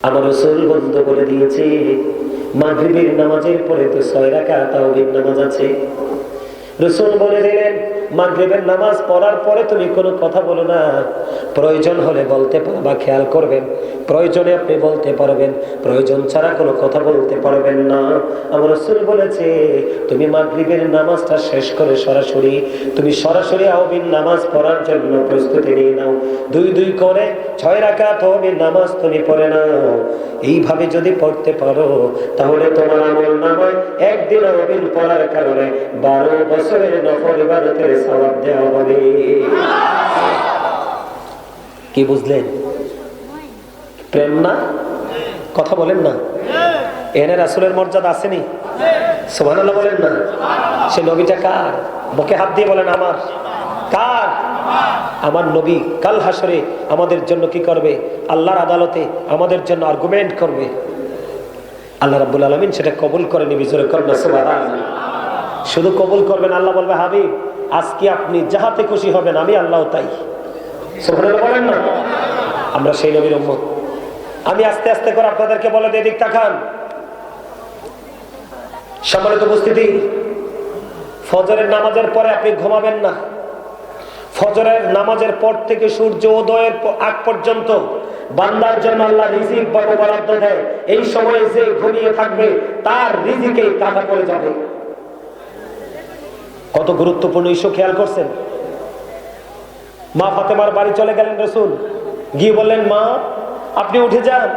আমার রাসূল বন্ধ করে দিয়েছে। মাগরিবের নামাজের পরে তো 6 রাকাত তাওহীদ নামাজ আছে। রাসূল বলে দিলেন, মাগরিবের নামাজ পড়ার পরে তুমি কোনো কথা বলো না। প্রয়োজন হলে বলতে পারবা, খেয়াল করবেন। প্রয়োজনে আপনি বলতে পারবেন, প্রয়োজন ছাড়া কোনো কথা বলতে পারবেন না। আমার রাসূল বলেছে, তুমি মাগরিবের নামাজটা শেষ করে তুমি সরাসরি তাওহীদ নামাজ পড়ার জন্য প্রস্তুতি নিয়ে নাও। 2 করে 6 রাকাত তাওহীদ নামাজ তুমি পড়ে নাও। এইভাবে যদি পড়তে পারো তাহলে তোমার আমলনামায় একদিন তাওহীদ পড়ার কারণে 12 বছরের নফল ইবাদতের সওয়াব দেওয়া হবে। কি বুঝলেন? প্রেম না? কথা বলেন না। এনে রাসূলের মর্যাদা আসেনি? সুবহানাল্লাহ বলেন না। সে নবীটা কার? বুকে হাত দিয়ে বলেন আমার। কার? আমার নবী। কাল হাসরে আমাদের জন্য কি করবে? আল্লাহর আদালতে আমাদের জন্য আর্গুমেন্ট করবে। আল্লাহ রাব্বুল আলামিন সেটা কবুল করে নিবি। জোরে করেন না সুবহানাল্লাহ। শুধু কবুল করবেন, আল্লাহ বলবে, হাবিব আজকে আপনি যাহাতে খুশি হবেন আমি আল্লাহ তাই। সুবহানাল্লাহ বলেন না। আমরা সেই নবীর উম্মত। আমি আস্তে আস্তে করে আপনাদেরকে বলে দিই, দিক তাকান। সম্মানিত উপস্থিতি, ফজরের নামাজের পরে আপনি ঘুমাবেন না। ফজরের নামাজের পর থেকে সূর্য উদয়ের আগ পর্যন্ত বান্দার জন্য আল্লাহ রিজিক বরাদ্দ দেয়। এই সময়ে যে ঘুমিয়ে থাকবে তার রিজিকে কাটা পড়ে যাবে। কত গুরুত্বপূর্ণ ইস্যু, খেয়াল করছেন? মা ফাতেমার বাড়ি চলে গেলেন রাসূল, গিয়ে বললেন, মা আপনি উঠে যান,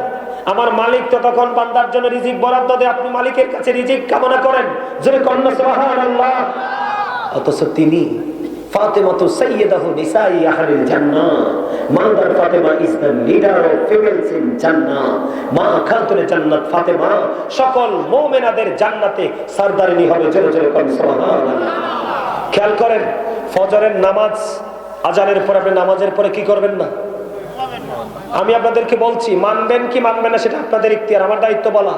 আমার মালিক তো তখন বান্দার জন্য রিজিক বরাদ্দ দেয়, আপনি মালিকের কাছে রিজিক কামনা করেন। জোরে কন্যা সুবহানাল্লাহ। অথচ তিনি ফাতেমাতু সাইয়্যিদাতু নিসাই আহলিল জান্নাহ, mother Fatema is the leader of females in জান্নাহ। মা খাতুনে জান্নাত ফাতেমা সকল মুমিনাদের জান্নাতে সরদারিনী হবে। জোরে জোরে কন্যা সুবহানাল্লাহ। খেয়াল করেন, ফজরের নামাজ আজানের পরে আপনি নামাজের পরে কি করবেন না। আমি আপনাদেরকে বলছি, মানবেন কি মানবেন না সেটা আপনাদের ইখতিয়ার, আমার দায়িত্ব বলা।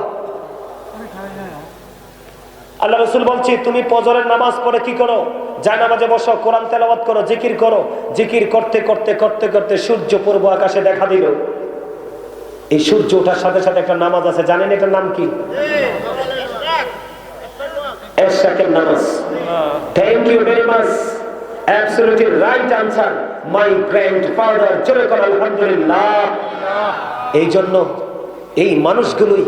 আল্লাহ রাসূল বলছি, তুমি ফজরের নামাজ পড়ে কি করো? জায়নামাজে বসো, কোরআন তেলাওয়াত করো, জিকির করো। জিকির করতে করতে করতে করতে সূর্য পূর্ব আকাশে দেখা দিল। এই সূর্য ওঠার সাথে সাথে একটা নামাজ আছে, জানেন এটার নাম কি? এশরাকের নামাজ। Thank you very much. Absolutely right answer, my grandfather. জোরে করে আলহামদুলিল্লাহ। এই জন্য এই মানুষগুলোই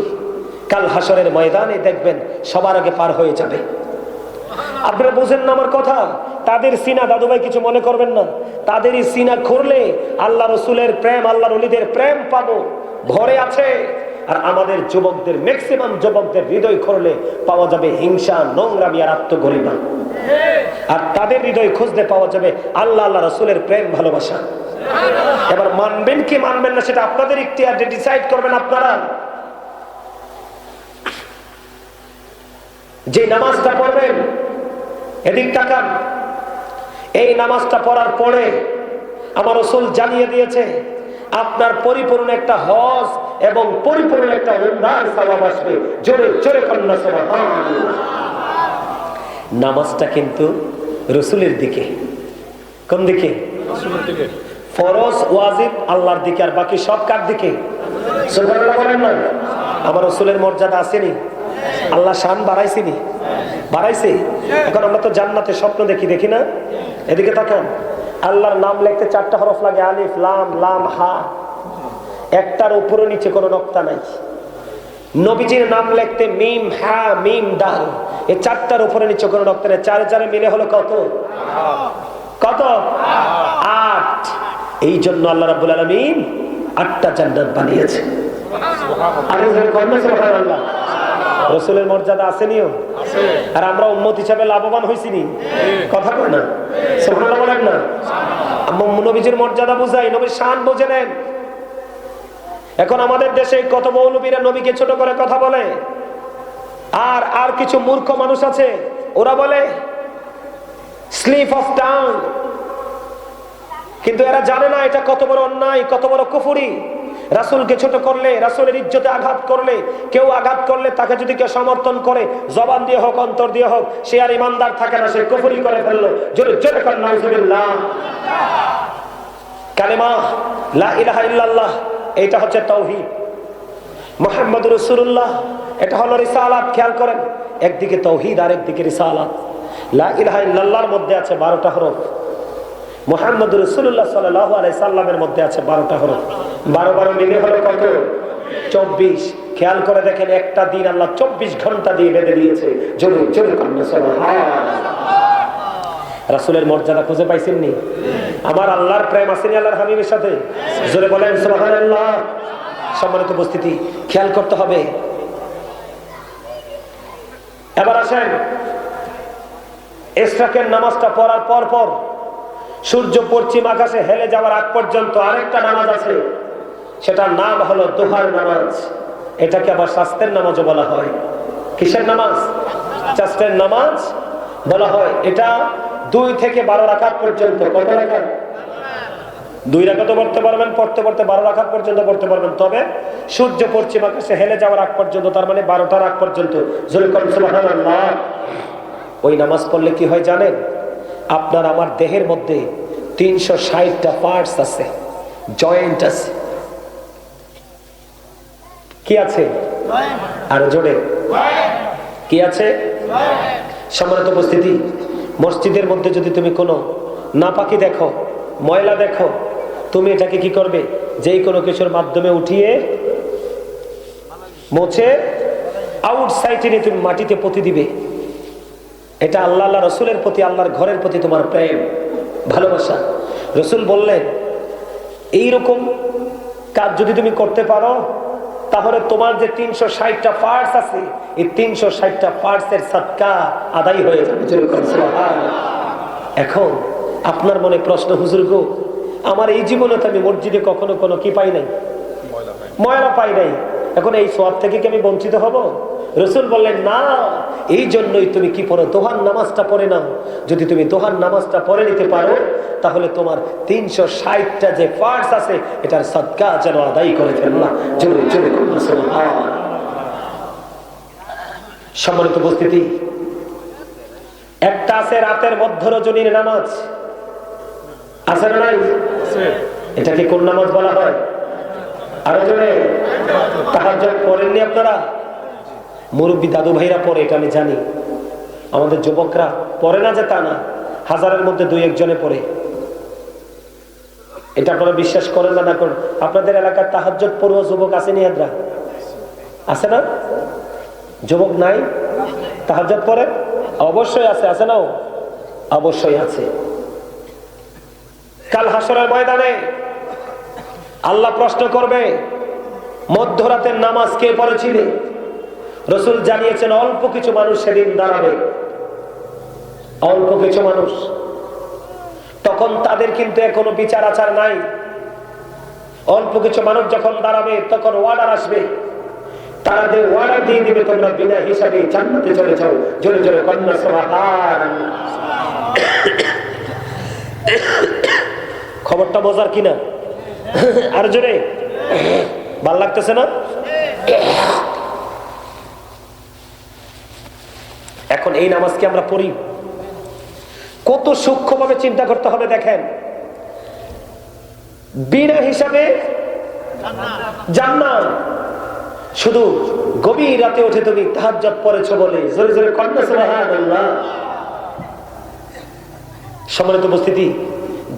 কাল হাসরের ময়দানে দেখবেন সবার আগে পার হয়ে যাবে। আপনারা বুঝেন না আমার কথা? তাদের সিনা, দাদুভাই কিছু মনে করবেন না, তাদেরই সিনা খুললে আল্লাহ রসুলের প্রেম, আল্লাহর ওলিদের প্রেম পাবো, ভরে আছে। আর আমাদের যুবকদের, ম্যাক্সিমাম যুবকদের হৃদয় খুললে পাওয়া যাবে হিংসা, নোংরামি আর আত্মগরিমা। আর তাদের হৃদয় খুঁজতে পাওয়া যাবে আল্লাহ আল্লাহ রসুলের প্রেম, ভালোবাসা। এবার মানবেন কি মানবেন না সেটা আপনাদের ইখতিয়ার, ডিসাইড করবেন আপনারা। যে নামাজটা পড়বেন, এদিক তাকান, এই নামাজটা পড়ার পরে আমার রাসূল জানিয়ে দিয়েছে আপনার পরিপূর্ণ একটা হজ এবং পরিপূর্ণ একটা উমরার সওয়াব আসবে। জোরে জোরে কন্যা সুবহানাল্লাহ। নামাজটা কিন্তু রাসূলের দিকে। কোন দিকে? রাসূলের দিকে। ফরজ ওয়াজিব আল্লাহর দিকে, আর বাকি সব কার দিকে? সুবহানাল্লাহ বলেন না। আমার রাসূলের মর্যাদা আসেনি? আল্লাহ শান বাড়াইছেনি? বাড়াইছে। এখন আমরা তো জান্নাতে স্বপ্ন দেখি না? এদিকে তাকান, আল্লাহর নাম লিখতে 4টা হরফ লাগে, আলিফ লাম লাম হা। একটার উপরে নিচে কোনো নকতা নাই। নবীজির নাম লিখতে মিম হা মিম দাল, এই 4টার উপরে নিচে কোনো নকতা নেই। 4 4 মিলে হলো কত? কত? 8। এই জন্য আল্লাহ রাব্বুল আলামিন 8টা জান্নাত বানিয়েছে। সুবহানাল্লাহ। রাসূলের মর্যাদা আসেনিও? আর আমরা উম্মত হিসেবে লাভবান হইছি নি? কথা কয় না? সুবহানাল্লাহ বলেন না। নবীজির মর্যাদা বুঝাই, নবীর শান বুঝে নেন। এখন আমাদের দেশে কত মৌলবীরা নবীকে ছোট করে কথা বলে, আর কিছু মূর্খ মানুষ আছে, ওরা বলে স্লিপ অফ টাং। কিন্তু এরা জানে না এটা কত বড় অন্যায়, কত বড় কুফরি। রাসূলকে ছোট করলে, রাসূলের ইজ্জতে আঘাত করলে, কেউ আঘাত করলে তাকে যদি কেউ সমর্থন করে, জবান দিয়ে হোক অন্তর দিয়ে হোক, সে আর ইমানদার থাকে না, সে কুফরি করে ফেললো। জোরে জোরে কর নাউযুবিল্লাহ। কালেমা লা ইলাহা ইল্লাল্লাহ, এটা হচ্ছে তাওহীদ। মুহাম্মদুর রাসূলুল্লাহ, এটা হলো রিসালাত। খেয়াল করেন, একদিকে তাওহীদ আর একদিকে রিসালাত। লা ইলাহা ইল্লাল্লাহর মধ্যে আছে 12টা হরফ, মুহাম্মদুর রাসূলুল্লাহ সাল্লাল্লাহু আলাইহি সাল্লামের মধ্যে আছে 12টা হরফ। 12 মিলে হলো কত? 24। খেয়াল করে দেখেন, একটা দিন আল্লাহ 24 ঘন্টা দিয়ে বেঁধে দিয়েছে। জোরে জোরে রাসূলের মর্যাদা খুঁজে পাইছেননি? আমার আল্লাহর প্রেম আসেনি আল্লাহর হাবিবের সাথে? জোরে বলেন সুবহানাল্লাহ। সম্মানিত উপস্থিতি, খেয়াল করতে হবে। এবার আসেন, ইশরাকের নামাজটা পড়ার পর পর সূর্য পশ্চিম আকাশে হেলে যাওয়ার আগ পর্যন্ত আরেকটা নামাজ আছে, সেটার নাম হলো দুহার নামাজ। এটাকে আবার শাস্ত্রের নামাজও বলা হয়। কিসের নামাজ? শাস্ত্রের নামাজ বলা হয়। এটা 2 থেকে 12 রাকাত পর্যন্ত। কত রাকাত? 2 রাকাতও পড়তে পারবেন, পড়তে পড়তে 12 রাকাত পর্যন্ত পড়তে পারবেন। তবে সূর্য পশ্চিম আকাশে হেলে যাওয়ার আগ পর্যন্ত, তার মানে 12টার আগ পর্যন্ত। জোরে বলেন সুবহানাল্লাহ। ওই নামাজ পড়লে কি হয় জানেন? আপনার আমার দেহের মধ্যে 360টা পার্টস আছে, জয়েন্ট আছে। কি আছে? আরো জোরে কি আছে? সম্মানিত উপস্থিতি, মসজিদের মধ্যে যদি তুমি কোনো নাপাকি দেখো, ময়লা দেখো, তুমি এটাকে কি করবে? যেই কোনো কিছুর মাধ্যমে উঠিয়ে মুছে আউটসাইডে নিয়ে তুমি মাটিতে পুঁতে দিবে। এটা আল্লাহ আল্লাহ রসুলের প্রতি, আল্লাহর ঘরের প্রতি তোমার প্রেম, ভালোবাসা। রসুল বললেন, এইরকম কাজ যদি তুমি করতে পারো, তাহলে তোমার যে 360টা পার্টস আছে, এই 360টা পার্টসের সাদকা আদায় হয়ে যাবে। এখন আপনার মনে প্রশ্ন, হুজুর গো, আমার এই জীবনে তো আমি মসজিদে কখনো কোনো কি পাই নাই, ময়লা পাই নাই, এখন এই সওয়াব থেকে কি আমি বঞ্চিত হব? রসুল বললেন, না, এই জন্যই তুমি কি পড়ো? দোহার নামাজটা পড়ে নাও। যদি তুমি দোহার নামাজটা পড়ে নিতে পারো, তাহলে তোমার 360টা যে পার্টস আছে, এটার সাদকা যেন আদায় করে ফেললা। জোরে জোরে সুবহানাল্লাহ। সম্মানিত উপস্থিতি, একটা আছে রাতের মধ্য রজনীর নামাজ, আছে না নাই? এটাকে কোন নামাজ বলা হয়? আরো জোরে। তাহাজ্জুদ পড়েননি আপনারা? মুরব্বী দাদু ভাইরা পড়ে, এটা আমি জানি। আমাদের যুবকরা পড়ে না যে তা না, হাজারের মধ্যে 2-1 জনে পড়ে। এটা আপনারা বিশ্বাস করেন না না করেন, আপনাদের এলাকার তাহাজ্জুদ পড়ুয়া যুবক আছে নি? হাজরা আছে না? যুবক নাই তাহাজ্জুদ পড়ে? অবশ্যই আছে, আছে না? অবশ্যই আছে। কাল হাসরের ময়দানে আল্লাহ প্রশ্ন করবে, মধ্যরাতের নামাজ কে পড়েছিলে? রসুল জানিয়েছেন, অল্প কিছু মানুষ সেদিন দাঁড়াবে, অল্প কিছু মানুষ। তখন তাদের কিন্তু এখনো বিচার আচার নাই। অল্প কিছু মানুষ যখন দাঁড়াবে, তখন ওয়ার্ডার আসবে, তারা ওয়ার্ডার দিয়ে দিবে, তোমরা বিনা হিসাবে জান্নাতে চলে যাও। জোরে জোরে কন্যা সুবহানাল্লাহ। খবরটা মজার কিনা? আর জোরে, ভাল লাগতেছে না? এখন এই নামাজকে আমরা পড়ি, কত সূক্ষ্মভাবে চিন্তা করতে হবে। দেখেন, বিনা হিসাবে জান্নাত। শুধু গভীর রাতে উঠে তুমি তাহাজ্জুদ পড়েছো বলে। জোরে জোরে কন্যা সুবহানাল্লাহ। সম্মানিত উপস্থিতি,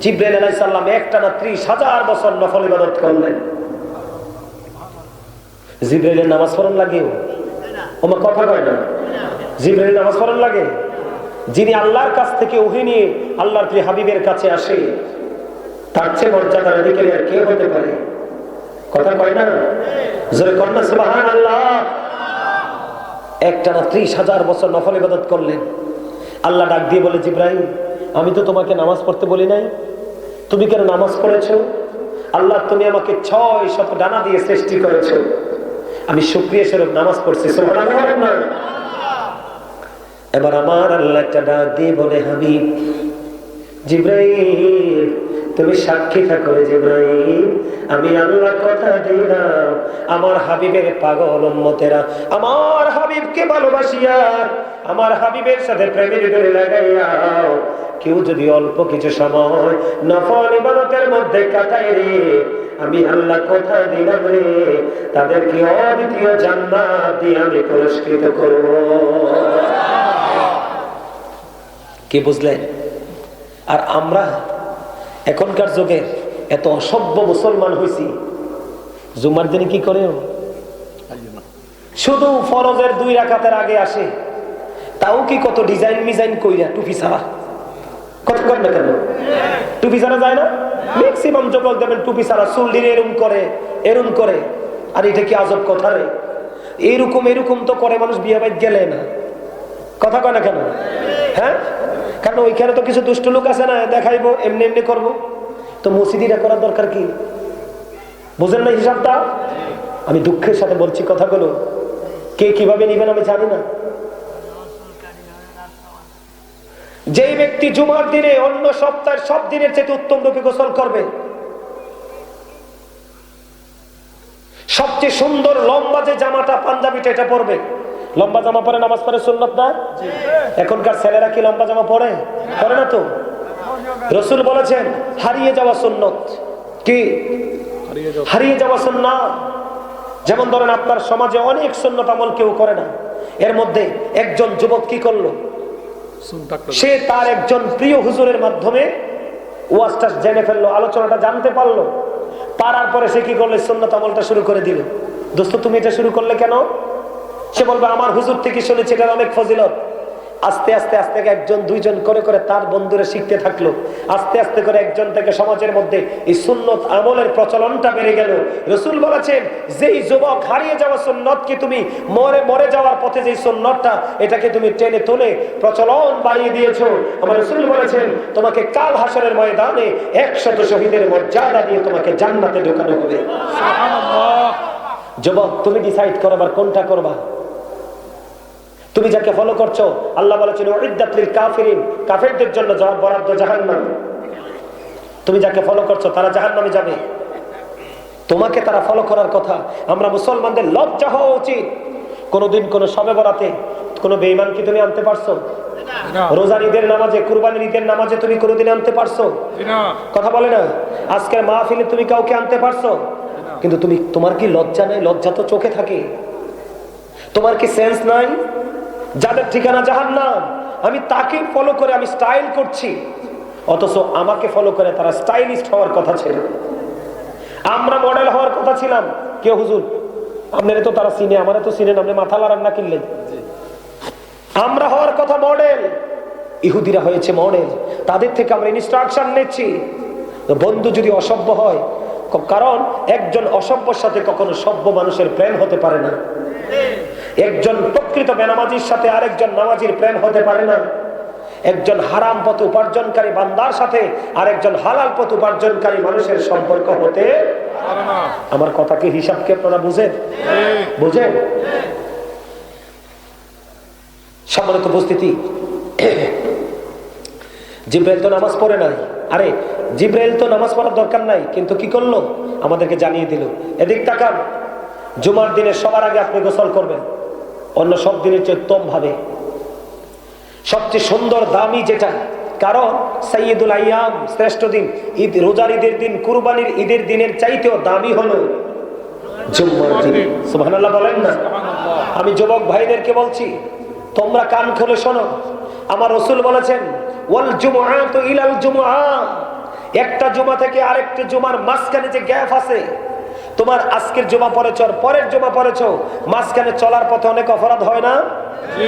জিবরাইল আলাইহিস সালাম একটানা 30,000 বছর নফল ইবাদত করলেন। জিবরাইলের নামাজ পড়ন লাগে? ওমা কথা কয় না। জিবরাইল নামাজ পড়ন লাগে? যিনি আল্লাহর কাছ থেকে ওহী নিয়ে আল্লাহর প্রিয় হাবিবের কাছে আসে, তার চেয়ে মর্যাদার অধিকারী আর কে হতে পারে? কথা কয় না? জোরে কন্যা সুবহানাল্লাহ। একটানা 30,000 বছর নফল ইবাদত করলেন। আল্লাহ ডাক দিয়ে বলে, জিবরাইল, আমি তো তোমাকে নামাজ পড়তে বলি নাই, তুমি কেন নামাজ পড়েছো? আল্লাহ, তুমি আমাকে 600 ডানা দিয়ে সৃষ্টি করেছো, আমি শুকরিয়া স্বরূপ নামাজ পড়ছি। সুবহানাল্লাহ। এবার আমার আল্লাহ একটা ডাক দিয়ে বলে, হাবিব জিবরাইল, তুমি সাক্ষী থাকো জিবরাইল, আমি আল্লাহ কথা দিলাম আমার হাবিবের পাগল উম্মতেরা আমার হাবিবকে ভালোবাসিয়া আমার হাবিবের সাথে প্রেমের ডোরে লাগাইয়া কেউ যদি অল্প কিছু সময় নফল ইবাদতের মধ্যে কাটায় রে, আমি আল্লাহ কথা দিলাম রে, তাদেরকে অদ্বিতীয় জান্নাত দিয়ে আমি পুরস্কৃত করব। কি বুঝলেন? আর আমরা এখনকার যুগে এত অসভ্য মুসলমান হয়েছি, জুমার দিনে কি করে শুধু ফরজের 2 রাকাতের আগে আসে, তাও কি কত ডিজাইন মিজাইন কইরা টুপি ছাড়া, কত কর না কেন টুপি ছাড়া যায় না? ম্যাক্সিমাম যুবক দেখবেন টুপি ছাড়া, চুল দিয়ে এরম করে। আর এটা কি আজব কথা রে? এরকম তো করে মানুষ বিয়ে বাড়ি গেলে না, কথা কয় না কেন? হ্যাঁ, কারণ ওইখানে তো কিছু দুষ্ট লোক আছে না, দেখাইবো এমনি এমনি করবো। তো মসজিদিটা করার দরকার কি? বুঝেন না হিসাবটা? আমি দুঃখের সাথে বলছি কথাগুলো, কে কিভাবে নিবেন আমি জানি না। যেই ব্যক্তি জুমার দিনে অন্য সপ্তাহের সব দিনের চেয়ে উত্তম রূপে গোসল করবে, সবচেয়ে সুন্দর লম্বা যে জামাটা পাঞ্জাবিটা এটা পরবে, লম্বা জামা পরে নামাজ পড়ে সুন্নাত না? এখনকার ছেলেরা কি লম্বা জামা পরে? পরে না তো। রাসূল বলেছেন হারিয়ে যাওয়া সুন্নত। কি হারিয়ে যাওয়া সুন্নাত? যেমন ধরেন আপনার সমাজে অনেক সুন্নত আমল কেউ করে না, এর মধ্যে একজন যুবক কি করলো, সে তার একজন প্রিয় হুজুরের মাধ্যমে ওয়াজটা জেনে ফেললো, আলোচনাটা জানতে পারলো, পারার পরে সে কি করলো, সুন্নত আমলটা শুরু করে দিল। দোস্ত তুমি এটা শুরু করলে কেন? সে বলবে আমার হুজুর থেকে শুনেছি এটার অনেক ফজিলত। আস্তে আস্তে আস্তে একজন দুইজন করে করে তার বন্ধুরা শিখতে থাকলো, আস্তে আস্তে করে একজন থেকে সমাজের মধ্যে এই সুন্নত আমলের প্রচলনটা বেড়ে গেল। রাসূল বলেছেন যেই যুবক হারিয়ে যাওয়া সুন্নতকে তুমি মরে যাওয়ার পথে যেই সুন্নতটা এটাকে তুমি টেনে তুলে প্রচলন বাড়িয়ে দিয়েছো, আমার রাসূল বলেছেন তোমাকে কাল হাসরের ময়দানে 100 শহীদের মর্যাদা দিয়ে তোমাকে জান্নাতে ঢোকানো হবে। সুবহানাল্লাহ। যুবক তুমি ডিসাইড করো এবার কোনটা করবা। তুমি যাকে ফলো করছো, আল্লাহ বলেছেন উইদ্দাত লিল কাফিরিন, কাফেরদের জন্য বরাদ্দ জাহান্নাম। তুমি যাকে ফলো করছো তারা জাহান্নামে যাবে, তোমাকে তারা ফলো করার কথা। আমরা মুসলমানদের লজ্জা হওয়া উচিত। কোনদিন কোন শবে বরাতে কোন বেঈমান কি তুমি আনতে পারছো? রোজার ঈদের নামাজে, কুরবানির ঈদের নামাজে তুমি কোনদিন আনতে পারছো? কথা বলে না। আজকের মাহফিলে তুমি কাউকে আনতে পারছো? কিন্তু তোমার কি লজ্জা নাই? লজ্জা তো চোখে থাকে। তোমার কি সেন্স নাই? যাদের ঠিকানা জাহান্নাম, আমি তাকে ফলো করে আমি স্টাইল করছি, অথচ আমাকে ফলো করে তারা স্টাইলিস্ট হওয়ার কথা ছিল। আমরা মডেল হওয়ার কথা ছিলাম। কে হুজুর আপনারা তো তারা চিনে, আমারে তো চিনেন, আপনি মাথা লাড়ান না কিনলেন। আমরা হওয়ার কথা মডেল, ইহুদিরা হয়েছে মডেল, তাদের থেকে আমরা ইনস্ট্রাকশন নিচ্ছি। বন্ধু যদি অসভ্য হয়, কারণ একজন অসভ্যর সাথে কখনো সভ্য মানুষের প্রেম হতে পারে না। একজন প্রকৃত বেনামাজির সাথে আরেকজন নামাজির প্রেম হতে পারে না। একজন হারাম পথ উপার্জনকারী বান্দার সাথে আরেকজন হালাল পথ উপার্জনকারী মানুষের সম্পর্ক হতে পারে না। আমার কথা কি হিসাব কি আপনারা বুঝেন? বুঝেন? সম্মানিত উপস্থিতি, জিব্রাইল তো নামাজ পড়ে নাই। আরে জিব্রাইল তো নামাজ পড়ার দরকার নাই, কিন্তু কি করলো? আমাদেরকে জানিয়ে দিল। এদিক তাকান, জুমার দিনে সবার আগে আপনি গোসল করবেন, অন্য সব দিনের চেয়ে উত্তম ভাবে, সবচেয়ে সুন্দর দামি যেটা। কারণ সাইয়্যিদুল আইয়াম, শ্রেষ্ঠ দিন, ঈদ, রোজার ঈদের দিন, কুরবানির ঈদের দিনের চাইতেও দামি হলো জুমার দিন। সুবহানাল্লাহ বলেন না? আমি যুবক ভাইদেরকে বলছি, তোমরা কান খুলে শোনো। আমার রাসূল বলেছেন ওয়াল জুমআতু ইলাল জুমআ, একটা জুমা থেকে আরেকটা জুমার মাঝখানে যে গ্যাপ আছে, তোমার আজকের জুমা পড়েছ, পরের জুমা পড়েছ, মাঝখানে চলার পথে অনেক অপরাধ হয় না?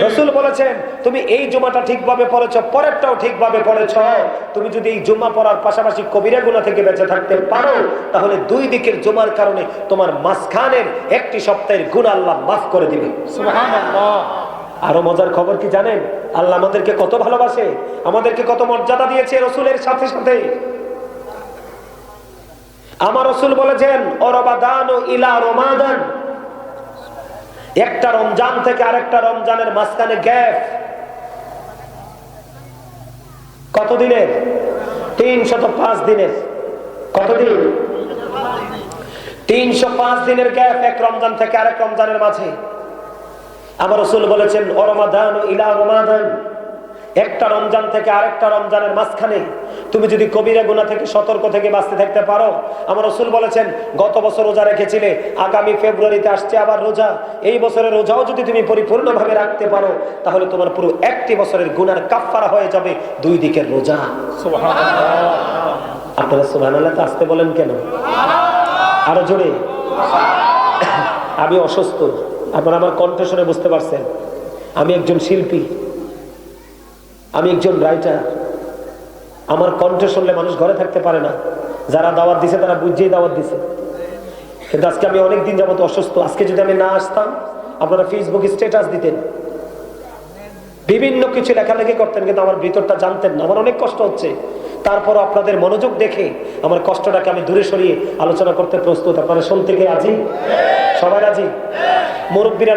রাসূল বলেছেন তুমি এই জুমাটা ঠিকভাবে পড়েছ, পরেরটাও ঠিকভাবে পড়েছ, তুমি যদি এই জুমা পড়ার পাশাপাশি কবিরা গুনাহ থেকে বেঁচে থাকতে পারো, তাহলে দুই দিকের জুমার কারণে তোমার মাঝখানের একটি সপ্তাহের গুনাহ আল্লাহ মাফ করে দিবে। সুবহানাল্লাহ। আরো মজার খবর কি জানেন? আল্লাহ আমাদেরকে কত ভালোবাসে, আমাদেরকে কত মর্যাদা দিয়েছে রাসূলের সাথে সাথে। আমার রাসূল বলেছেন অরবাদানু ইলা রমাদান, একটা রমজান থেকে আরেকটা রমজানের মাঝখানে গ্যাপ কত দিনের? 305 দিনের। কতদিন? 305 দিনের গ্যাপ, এক রমজান থেকে আরেক রমজানের মাঝে। আমার রাসূল বলেছেন রমাদান ইলা রমাদান, একটা রমজান থেকে আরেকটা রমজানের মাঝখানে তুমি যদি কবিরা গুনাহ থেকে সতর্ক থেকে বাঁচতে থাকতে পারো, আমার রাসূল বলেছেন গত বছর রোজা রেখেছিলে, আগামী ফেব্রুয়ারিতে আসছে আবার রোজা, এই বছরের রোজাও যদি তুমি পরিপূর্ণভাবে রাখতে পারো তাহলে তোমার পুরো একটি বছরের গুনার কাফফারা হয়ে যাবে দুই দিকের রোজা। সুবহানাল্লাহ। আপনারা সুবহানাল্লাহ তো আসতে বলেন কেন? আরো জোরে। আমি অসুস্থ, আপনারা আমার কণ্ঠ শুনে বুঝতে পারছেন। আমি একজন শিল্পী, আমি একজন রাইটার। আমার কণ্ঠ শুনলে মানুষ ঘরে থাকতে পারে না। যারা দাওয়াত দিছে তারা বুঝেই দাওয়াত দিছে, কিন্তু আজকে আমি অনেক দিন যাবত অসুস্থ। আজকে যদি আমি না আসতাম আপনারা ফেসবুকে স্ট্যাটাস দিতেন, বিভিন্ন কিছু লেখালেখি করতেন, কিন্তু আমার ভিতরটা জানতেন না। আমার অনেক কষ্ট হচ্ছে, তারপরও আপনাদের মনোযোগ দেখে আমার কষ্টটাকে আমি দূরে সরিয়ে আলোচনা করতে প্রস্তুত। আপনারা শুনতে গিয়ে রাজি? সবাই রাজি? মুরব্বীরা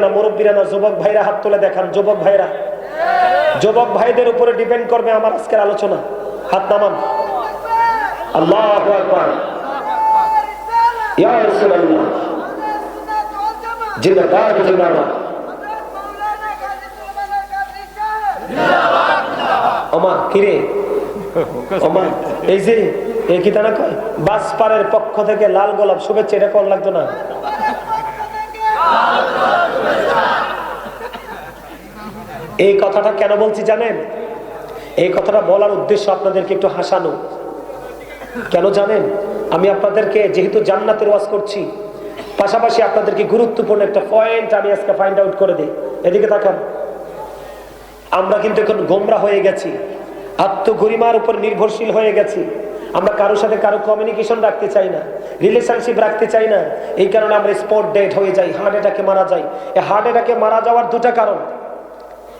না, যুবক ভাইরা হাত তুলে দেখান। যুবক ভাইরা, যুবক ভাইদের উপরে ডিপেন্ড করবে আমার আজকের আলোচনা। হাত নামান। আল্লাহু আকবার। ইয়া রাসূলুল্লাহ, জিন্দাবাদ জিন্দাবাদ। ওমা কিরে ওমা, এই যে এই কি তা না কয় বাসপাড়ের পক্ষ থেকে লাল গোলাপ শুভেচ্ছা, এটা কোন লাগতো না? এই কথাটা কেন বলছি জানেন? এই কথাটা বলার উদ্দেশ্য আপনাদেরকে একটু হাসানো। কেন জানেন? আমি আপনাদেরকে যেহেতু জান্নাতের ওয়াজ করছি, পাশাপাশি আপনাদেরকে গুরুত্বপূর্ণ একটা পয়েন্ট আমি আজকে ফাইন্ড আউট করে দিই। এদিকে তাকান। আমরা কিন্তু এখন গোমরা হয়ে গেছি, আত্মগরিমার উপর নির্ভরশীল হয়ে গেছি। আমরা কারোর সাথে কারো কমিউনিকেশন রাখতে চাই না, রিলেশনশিপ রাখতে চাই না। এই কারণে আমরা স্পট ডেড হয়ে যাই, হার্ট অ্যাটাকে মারা যাই। এই হার্ট অ্যাটাকে মারা যাওয়ার দুটা কারণ।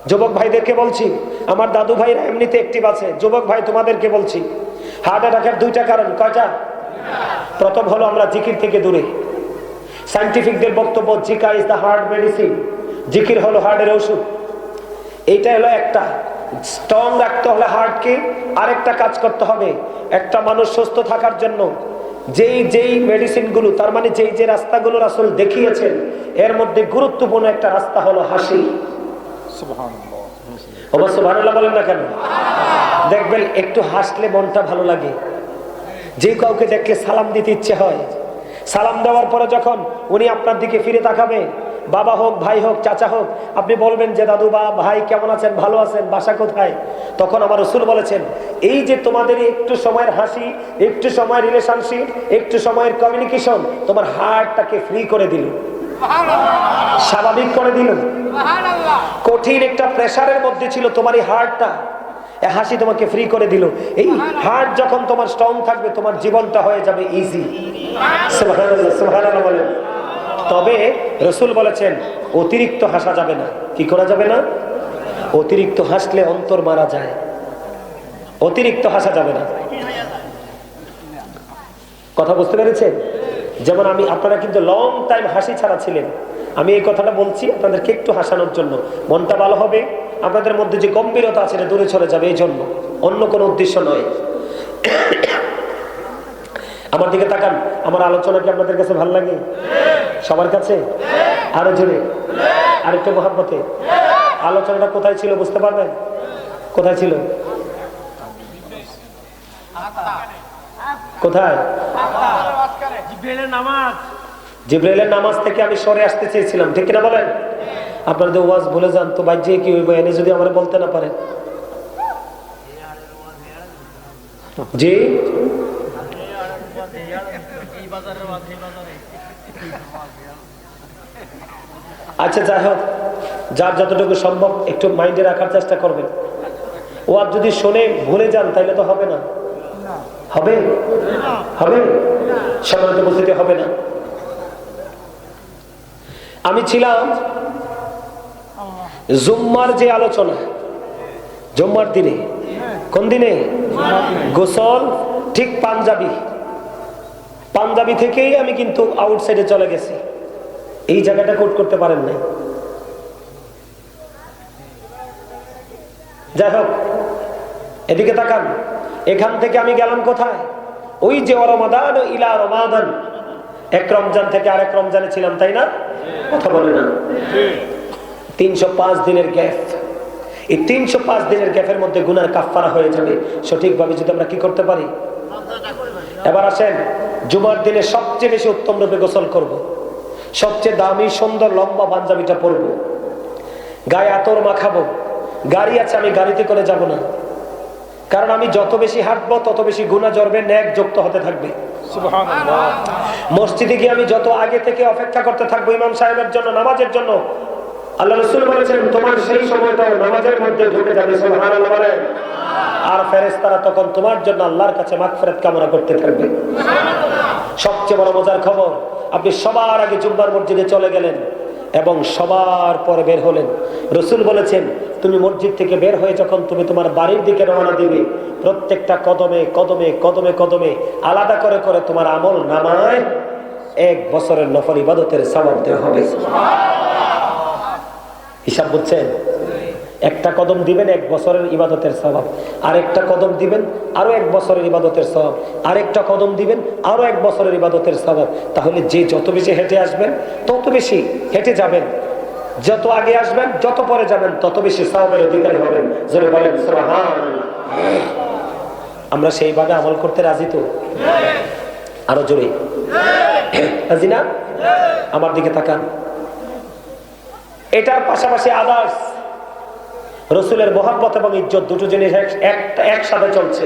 যুবক ভাইদেরকে বলছি, আমার দাদু ভাইরা এমনিতে অ্যাক্টিভ আছে। যুবক ভাই তোমাদেরকে বলছি, হার্ট অ্যাটাকের দুইটা কারণ। কয়টা? প্রথম হলো আমরা জিকির থেকে দূরে। সায়েন্টিফিকদের বক্তব্য জিকির ইজ দ্য হার্ট মেডিসিন, জিকির হলো হার্টের ওষুধ। এইটা হলো একটা। স্ট্রং রাখতে হলে হার্টকে আরেকটা কাজ করতে হবে। একটা মানুষ সুস্থ থাকার জন্য যেই মেডিসিনগুলো, তার মানে যে রাস্তাগুলো রাসূল দেখিয়েছেন, এর মধ্যে গুরুত্বপূর্ণ একটা রাস্তা হলো হাসি। সুবহানাল্লাহ। সুবহানাল্লাহ বলেন না কেন? দেখবেন একটু হাসলে মনটা ভালো লাগে। যে কাউকে দেখলে সালাম দিতে ইচ্ছে হয়। সালাম দেওয়ার পরে যখন উনি আপনার দিকে ফিরে তাকাবে, বাবা হোক, ভাই হোক, চাচা হোক, আপনি বলবেন যে দাদু বা ভাই কেমন আছেন, ভালো আছেন, বাসা কোথায়? তখন আমার রাসূল বলেছেন, এই যে তোমাদের একটু সময়ের হাসি, একটু সময়ের রিলেশনশিপ, একটু সময়ের কমিউনিকেশন তোমার হার্টটাকে ফ্রি করে দিল, স্বাভাবিক করে দিল। কঠিন একটা প্রেসারের মধ্যে ছিল তোমার এই হার্টটা, হাসি তোমাকে ফ্রি করে দিল। এই হার্ট যখন তোমার স্ট্রং থাকবে, তোমার জীবনটা হয়ে যাবে ইজি। সুবহানাল্লাহ, সুবহানাল্লাহ বলেন। তবে রাসূল বলেছেন অতিরিক্ত হাসা যাবে না। কি করা যাবে না? অতিরিক্ত হাসলে অন্তর মারা যায়, অতিরিক্ত হাসা যাবে না। কথা বুঝতে পেরেছেন? যেমন আপনারা কিন্তু লং টাইম হাসি ছাড়া ছিলেন। আমি এই কথাটা বলছি আপনাদেরকে একটু হাসানোর জন্য, মনটা ভালো হবে, আপনাদের মধ্যে যে গম্ভীরতা আছে এটা দূরে চলে যাবে, এই জন্য, অন্য কোনো উদ্দেশ্য নয়। আমার দিকে তাকান। আমার আলোচনা কি আপনাদের কাছে ভালো লাগে? সবার কাছে? আরো জোরে, আরেকটু মহাব্বতে। আলোচনাটা কোথায় ছিল বুঝতে পারবেন? কোথায় ছিল? কোথায়? জিবরাইলের নামাজ থেকে আমি সরে আসতে চেয়েছিলাম, ঠিক কিনা বলেন? আপনারা যে ওয়াজ ভুলে যান তো বাজ্যে কি হইব, এনে যদি আমরা বলতে না পারেন। জি, আচ্ছা যাই হোক, যার যতটুকু সম্ভব একটু মাইন্ডে রাখার চেষ্টা করবেন। ওয়াজ যদি শুনে ভুলে যান তাহলে তো হবে না। হবে? হবে? সম্মানিত উপস্থিতি, হবে না। আমি ছিলাম জুম্মার যে আলোচনা, জুম্মার দিনে। কোন দিনে? গোসল, ঠিক পাঞ্জাবি থেকেই আমি কিন্তু আউটসাইডে চলে গেছি। এই জায়গাটা কোট করতে পারেন নাই। যাই হোক, এদিকে তাকান। এখান থেকে আমি গেলাম কোথায়? ওই যে রমাদান ইলা রমাদান, এক রমজান থেকে আরেক রমজানে ছিলাম, তাই না? কথা বলে না? 305 দিনের গ্যাপ। এই 305 দিনের গ্যাপের মধ্যে গুনার কাফফারা হয়ে যাবে সঠিকভাবে যদি আমরা কি করতে পারি। এবার আসেন, জুমার দিনে সবচেয়ে বেশি উত্তম রূপে গোসল করব, সবচেয়ে দামি সুন্দর লম্বা পাঞ্জাবিটা পরবো, গায়ে আতর মাখাবো। গাড়ি আছে, আমি গাড়িতে করে যাব না, কারণ আমি যত বেশি হাঁটবো তত বেশি গুনাহ জড়বে, নেক যুক্ত হতে থাকবে। সুবহানাল্লাহ। মসজিদে গিয়ে আমি যত আগে থেকে অপেক্ষা করতে থাকবো ইমাম সাহেবের জন্য, নামাজের জন্য, আল্লাহ রাসূল বলেছেন তোমার সেই সময়টাও নামাজের মধ্যে ঢুকে যাবে। সুবহানাল্লাহ বলেন। আর ফেরেশতারা তখন তোমার জন্য আল্লাহর কাছে মাগফিরাত কামনা করতে থাকবে। সবচেয়ে বড় মজার খবর, আপনি সবার আগে জুম্মার মসজিদে চলে গেলেন এবং সবার পরে বের হলেন। রাসূল বলেছেন তুমি মসজিদ থেকে বের হয়ে যখন তুমি তোমার বাড়ির দিকে রওনা দিবে, প্রত্যেকটা কদমে কদমে কদমে কদমে আলাদা করে করে তোমার আমল নামায় 1 বছরের নফল ইবাদতের সওয়াব দেওয়া হবে। হিসাব বুঝছেন? একটা কদম দিবেন 1 বছরের ইবাদতের সওয়াব, আরেকটা কদম দিবেন আরো 1 বছরের ইবাদতের সওয়াব, আরেকটা কদম দিবেন আরো 1 বছরের ইবাদতের সওয়াব। তাহলে যে যত বেশি হেঁটে আসবেন তত বেশি হেঁটে যাবেন, যত আগে আসবেন যত পরে যাবেন তত বেশি সওয়াবের অধিকারী হবেন। জোরে বলেন সুবহানাল্লাহ। আমরা সেইভাবে আমল করতে রাজি তো? আরো জোরে রাজি না? আমার দিকে তাকান। এটার পাশাপাশি আদার্স রাসূলের মহব্বত এবং ইজ্জত দুটো জিনিস একসাথে চলছে।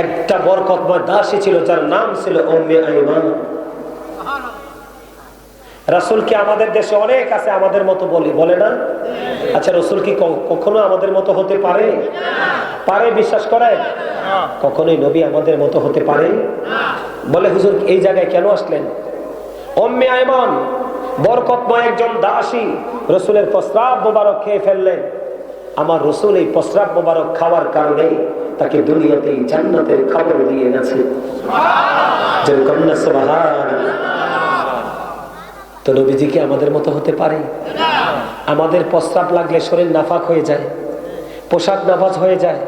একটা বরকতময় দাসী ছিল যার নাম ছিল উম্মে আইমান। রাসূল কি আমাদের দেশে অনেক আছে আমাদের মতো বলে না? আচ্ছা, রাসূল কি কখনো আমাদের মতো হতে পারে? পারে? বিশ্বাস করেন? কখনোই নবী আমাদের মতো হতে পারে? বলে হুজুর এই জায়গায় কেন আসলেন? উম্মে আইমান বরকতময় একজন দাসী রাসূলের প্রস্রাব মোবারক খেয়ে ফেললেন। আমার রাসূল এই প্রস্রাব মোবারক খাওয়ার কারণে তাকে দুনিয়াতে জান্নাতের খবর দিয়ে গেছে। সুবহানাল্লাহ। তো নবীজি কি আমাদের মতো হতে পারে? আমাদের প্রস্রাব লাগলে শরীর নাফাক হয়ে যায়, পোশাক নাফাজ হয়ে যায়,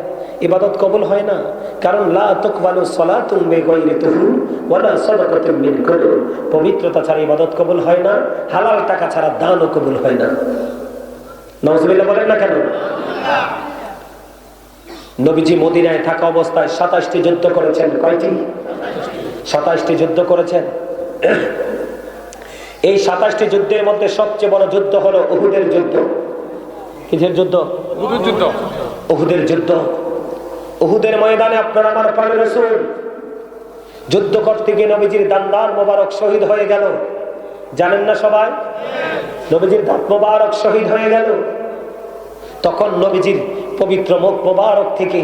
ইবাদত কবুল হয় না। কারণ লা তুকবালু সালাতুন বিগাইরি তুহুর ওয়ালা সাদাকাতুন মিন কুবুর। পবিত্রতা ছাড়া ইবাদত কবুল হয় না, হালাল টাকা ছাড়া দানও কবুল হয় না। নাউজুবিল্লাহ বলেন না কেন? নবীজি মদিনায় থাকা অবস্থায় 27টি যুদ্ধ করেছেন। কয়টি? 27টি যুদ্ধ করেছেন। এই 27টি যুদ্ধের মধ্যে সবচেয়ে বড় যুদ্ধ হলো উহুদের যুদ্ধ। কিসের যুদ্ধ? উহুদের যুদ্ধ। উহুদের যুদ্ধ। উহুদের ময়দানে আপনার আমার প্রাণের রাসূল যুদ্ধ করতে গিয়ে নবীজির দান্দান মোবারক শহীদ হয়ে গেল। জানেন না সবাই? নবীজির দাঁত মোবারক শহীদ হয়ে গেল। তখন নবীজির পবিত্র মুখ মোবারক থেকে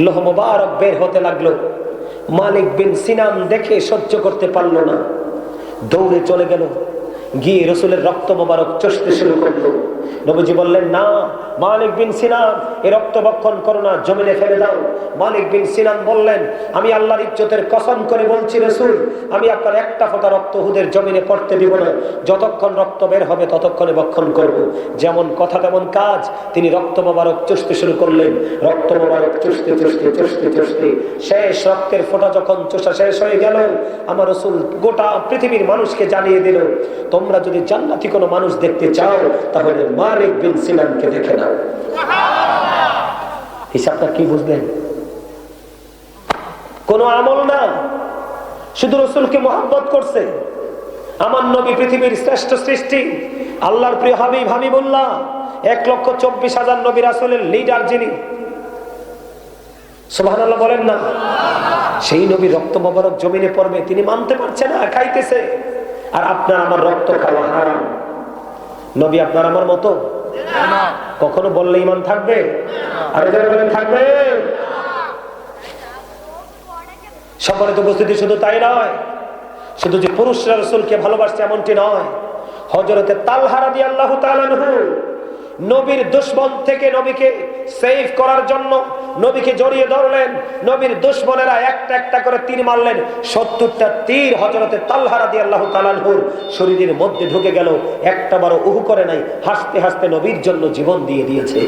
লোহ মোবারক বের হতে লাগলো। মালিক বিন সিনান দেখে সহ্য করতে পারল না, দৌড়ে চলে গেল, গিয়ে রাসূলের রক্ত মোবারক চষতে শুরু করলো। নবীজি বললেন না মালিক বিন সিনান, এই রক্ত বক্ষণ করো না, জমিনে ফেলে দাও। মালিক বিন সিনান বললেন আমি আল্লাহর ইজ্জতের কসম করে বলছি রাসূল, আমি আপনার একটা ফোঁটা রক্ত উহুদের জমিনে পড়তে দিব না, যতক্ষণ রক্ত বের হবে ততক্ষণে বক্ষণ করব। যেমন কথা তেমন কাজ, তিনি রক্ত মোবারক চষতে শুরু করলেন। রক্ত মোবারক চষতে চষতে চষতে চষতে শেষ রক্তের ফোঁটা যখন চষা শেষ হয়ে গেল, আমার রাসূল গোটা পৃথিবীর মানুষকে জানিয়ে দিল তোমরা যদি জান্নাতি কোনো মানুষ দেখতে চাও তাহলে মালিক বিন সিনানকে দেখে নাও। হিসাবটা কি বুঝলেন? কোন আমল না, শুধু রাসূলকে মহব্বত করছে। আমার নবী পৃথিবীর শ্রেষ্ঠ সৃষ্টি, আল্লাহর প্রিয় হাবিব হাবিবুল্লাহ, 1,24,000 নবী রাসূলের লিডার যিনি, সুবহানাল্লাহ বলেন না? সেই নবী রক্ত মোবারক জমিনে পড়বে তিনি মানতে পারছে না, খাইতেছে। আর আপনার আমার রক্ত খাওয়া হারাম। নবী আপনার আমার মতো কখনো বললে ঈমান থাকবে? আর থাকবে? সম্মানিত উপস্থিতি, শুধু তাই নয়, শুধু যে পুরুষরা রাসূলকে ভালোবাসছে এমনটি নয়। হযরতে তালহা রাদিয়াল্লাহু তাআলা আনহু নবীর দুশমন থেকে নবীকে সেভ করার জন্য নবীকে জড়িয়ে ধরলেন। নবীর দুশমনেরা একটা একটা করে তীর মারলেন। 70টা তীর হযরতে তালহা রাদিয়াল্লাহু তাআলা আনহুর শরীরের মধ্যে ঢুকে গেল। একটা বারও উহু করে নাই, হাসতে হাসতে নবীর জন্য জীবন দিয়ে দিয়েছে।